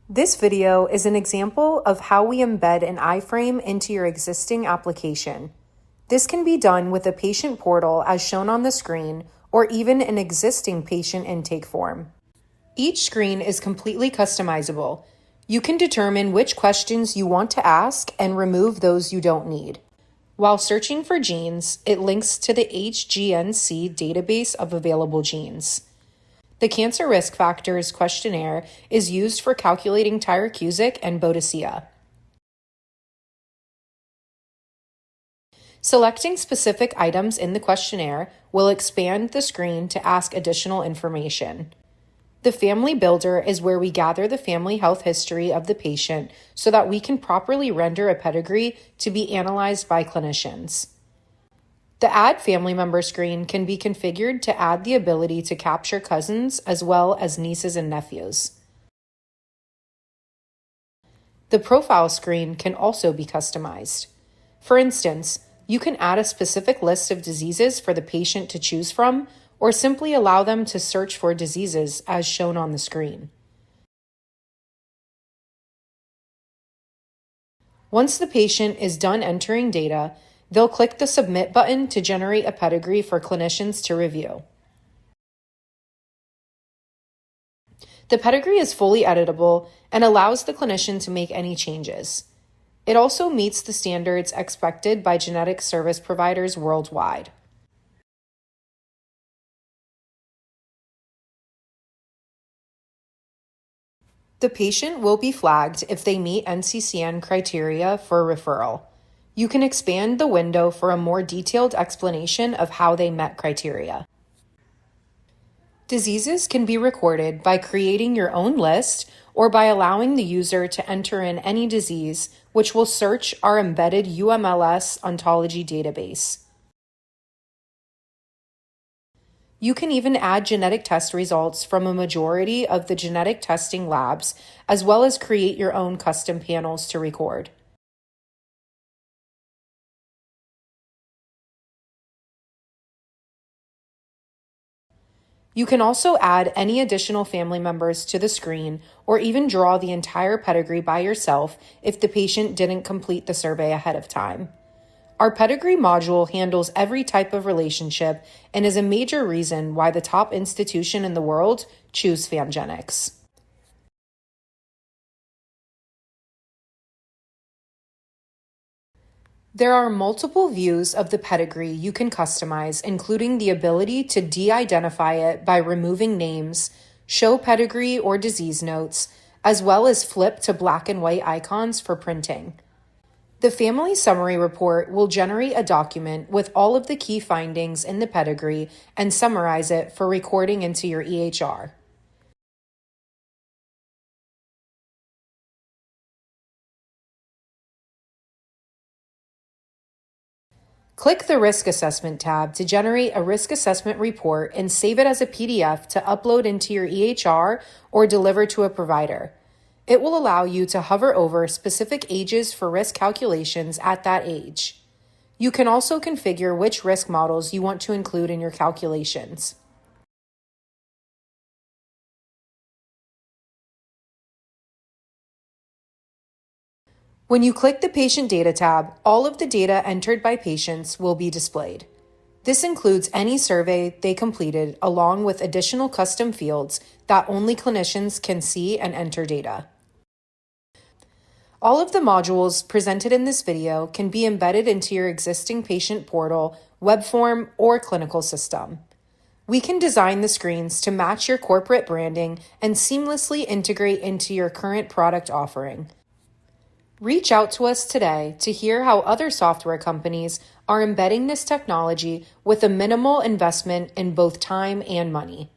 This video is an example of how we embed an iFrame into your existing application. This can be done with a patient portal as shown on the screen, or even an existing patient intake form. Each screen is completely customizable. You can determine which questions you want to ask and remove those you don't need. While searching for genes, it links to the HGNC database of available genes. The Cancer Risk Factors questionnaire is used for calculating tyrocusic and Boadicea. Selecting specific items in the questionnaire will expand the screen to ask additional information. The Family Builder is where we gather the family health history of the patient so that we can properly render a pedigree to be analyzed by clinicians. The Add Family Member screen can be configured to add the ability to capture cousins as well as nieces and nephews. The Profile screen can also be customized. For instance, you can add a specific list of diseases for the patient to choose from, or simply allow them to search for diseases as shown on the screen. Once the patient is done entering data, they'll click the Submit button to generate a pedigree for clinicians to review. The pedigree is fully editable and allows the clinician to make any changes. It also meets the standards expected by genetic service providers worldwide. The patient will be flagged if they meet NCCN criteria for referral. You can expand the window for a more detailed explanation of how they met criteria. Diseases can be recorded by creating your own list or by allowing the user to enter in any disease, which will search our embedded UMLS ontology database. You can even add genetic test results from a majority of the genetic testing labs, as well as create your own custom panels to record. You can also add any additional family members to the screen or even draw the entire pedigree by yourself if the patient didn't complete the survey ahead of time. Our pedigree module handles every type of relationship and is a major reason why the top institution in the world choose FamGenix. There are multiple views of the pedigree you can customize, including the ability to de-identify it by removing names, show pedigree or disease notes, as well as flip to black and white icons for printing. The Family Summary Report will generate a document with all of the key findings in the pedigree and summarize it for recording into your EHR. Click the Risk Assessment tab to generate a risk assessment report and save it as a PDF to upload into your EHR or deliver to a provider. It will allow you to hover over specific ages for risk calculations at that age. You can also configure which risk models you want to include in your calculations. When you click the Patient Data tab, all of the data entered by patients will be displayed. This includes any survey they completed, along with additional custom fields that only clinicians can see and enter data. All of the modules presented in this video can be embedded into your existing patient portal, web form, or clinical system. We can design the screens to match your corporate branding and seamlessly integrate into your current product offering. Reach out to us today to hear how other software companies are embedding this technology with a minimal investment in both time and money.